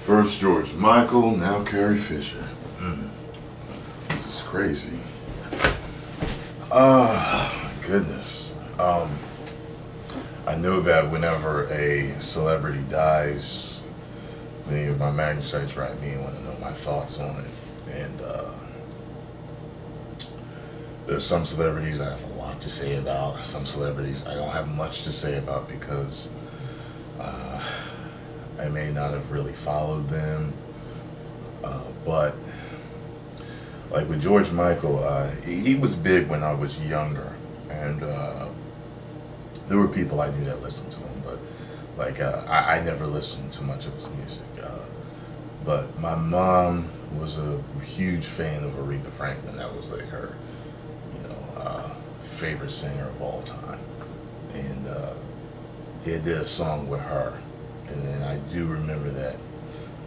First George Michael, now Carrie Fisher. This is crazy. Goodness. I know that whenever a celebrity dies, many of my Magnus sites write me and want to know my thoughts on it. And there's some celebrities I have a lot to say about. Some celebrities I don't have much to say about because I may not have really followed them. But like with George Michael, he was big when I was younger, and there were people I knew that listened to him, but like I never listened to much of his music. But my mom was a huge fan of Aretha Franklin. That was like her, favorite singer of all time, and he did a song with her, and then I do remember that.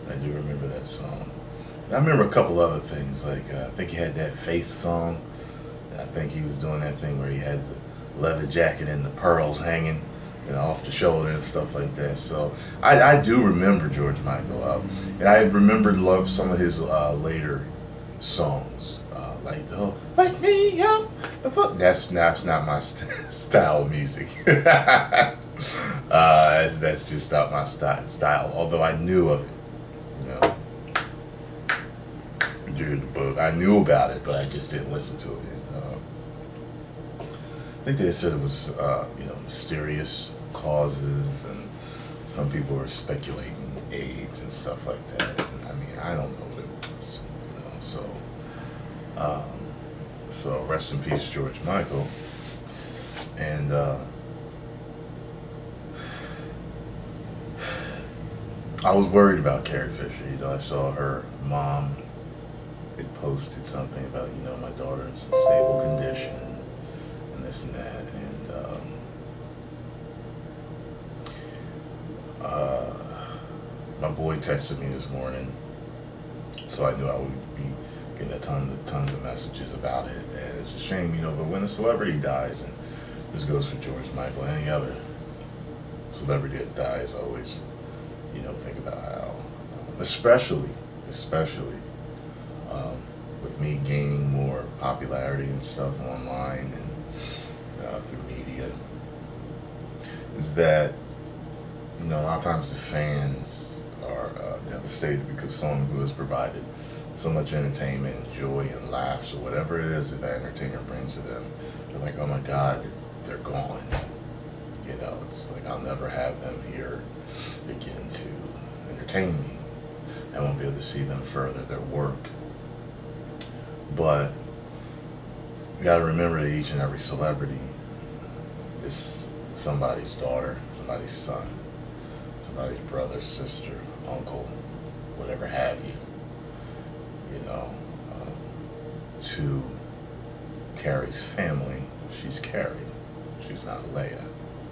I do remember that song. I remember a couple other things, like I think he had that Faith song. I think he was doing that thing where he had the leather jacket and the pearls hanging, off the shoulder and stuff like that. So I do remember George Michael, and I remembered love some of his later songs, like the whole "Wake Me Up." That's not my style of music. That's just not my style. Although I knew of it, I knew about it, but I just didn't listen to it. I think they said it was, mysterious causes, and some people were speculating AIDS and stuff like that. And, I mean, I don't know what it was, So rest in peace, George Michael. And I was worried about Carrie Fisher. I saw her mom had posted something about, my daughter's in stable condition and this and that, and my boy texted me this morning, so I knew I would be getting tons of messages about it. And it's a shame, but when a celebrity dies, and this goes for George Michael, any other celebrity that dies, I always, think about how, especially with me gaining more popularity and stuff online and through media, is that, a lot of times the fans are devastated because someone who has provided so much entertainment and joy and laughs or whatever it is that entertainer brings to them, they're like, oh my God, they're gone. It's like I'll never have them here again to entertain me. I won't be able to see them further their work. But you got to remember that each and every celebrity is somebody's daughter, somebody's son, somebody's brother, sister, uncle, whatever have you. To Carrie's family, she's Carrie. She's not Leia,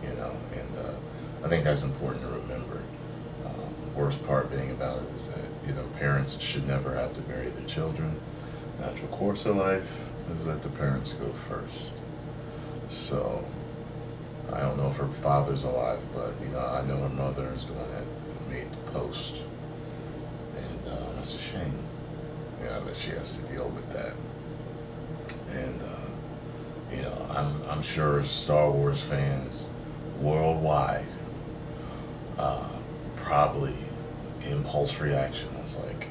and I think that's important to remember. Worst part being about it is that, parents should never have to bury their children. Natural course of life is that the parents go first. So I don't know if her father's alive, but I know her mother is the one that made the post, and that's a shame, that she has to deal with that. And I'm sure Star Wars fans worldwide probably impulse reaction was like,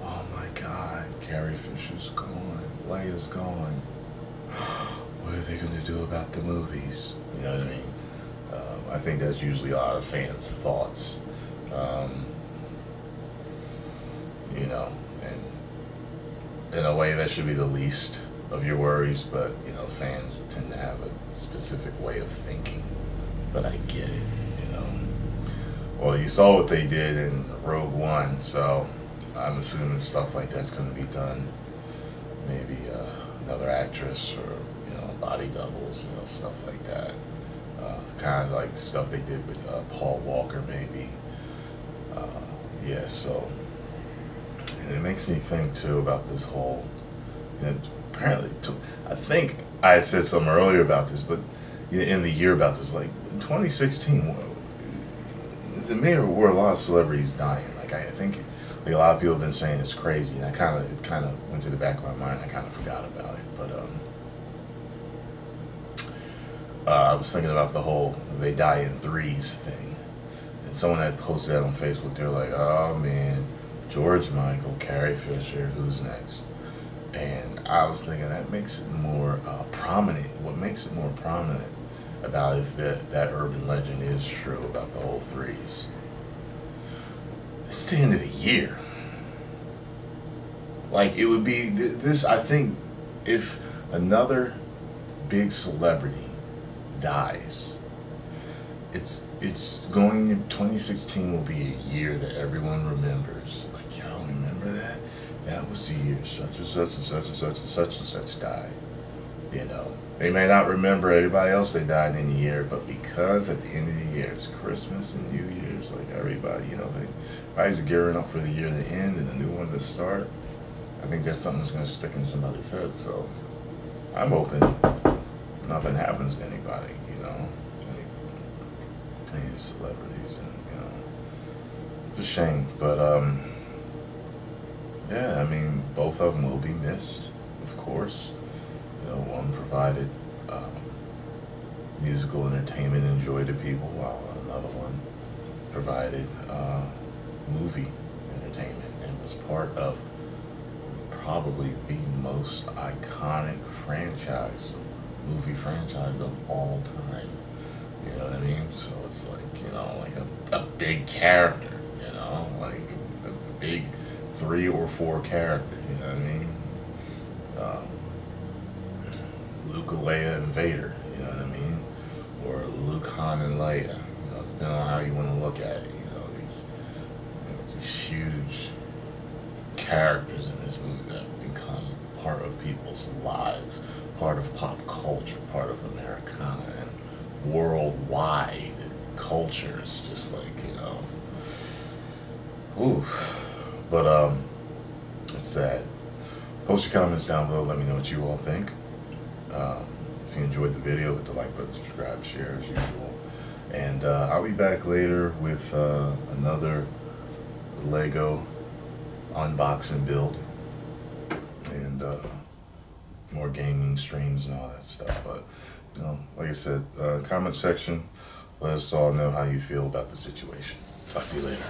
oh my God, Carrie Fisher's gone, Leia's gone. What are they going to do about the movies? You know what I mean? I think that's usually a lot of fans' thoughts. And in a way that should be the least of your worries, but fans tend to have a specific way of thinking. But I get it, Well, you saw what they did in Rogue One, so I'm assuming stuff like that's going to be done. Maybe another actress or body doubles, stuff like that. Kind of like the stuff they did with Paul Walker, maybe. Yeah, so and it makes me think too about this whole. Apparently, I think I had said something earlier about this, but in the year about this, like in 2016, is it me or were a lot of celebrities dying? Like I think like a lot of people have been saying it's crazy, and it kind of went to the back of my mind. I kind of forgot about it, but I was thinking about the whole "they die in threes" thing, and someone had posted that on Facebook. They're like, "Oh man, George Michael, Carrie Fisher, who's next?" And I was thinking that makes it more prominent. What makes it more prominent about if that urban legend is true about the whole threes? It's the end of the year. Like, it would be this. I think if another big celebrity dies, it's going. 2016 will be a year that everyone remembers. Like, y'all remember that? That was the year such and such and such and such and such and such died. You know, they may not remember everybody else they died in the year, but because at the end of the year it's Christmas and New Year's, like everybody, you know, everybody's gearing up for the year to end and a new one to start. I think that's something that's going to stick in somebody's head. So I'm hoping nothing happens to anybody, you know, any celebrities, and you know, it's a shame, but yeah, I mean, both of them will be missed, of course. You know, one provided musical entertainment and joy to people, while another one provided movie entertainment and was part of probably the most iconic movie franchise of all time. You know what I mean? So it's like, you know, like a big character, you know, like a big 3 or 4 character, you know what I mean? Luke, Leia, and Vader, you know what I mean? Or Luke, Han, and Leia, you know, depending on how you want to look at it, you know, these huge characters in this movie that have become part of people's lives, part of pop culture, part of Americana, and worldwide culture. It's just like, you know, ooh. But it's sad. Post your comments down below. Let me know what you all think. If you enjoyed the video, hit the like button, subscribe, share as usual. And I'll be back later with another Lego unboxing build and more gaming streams and all that stuff. But you know, like I said, comment section, let us all know how you feel about the situation. Talk to you later.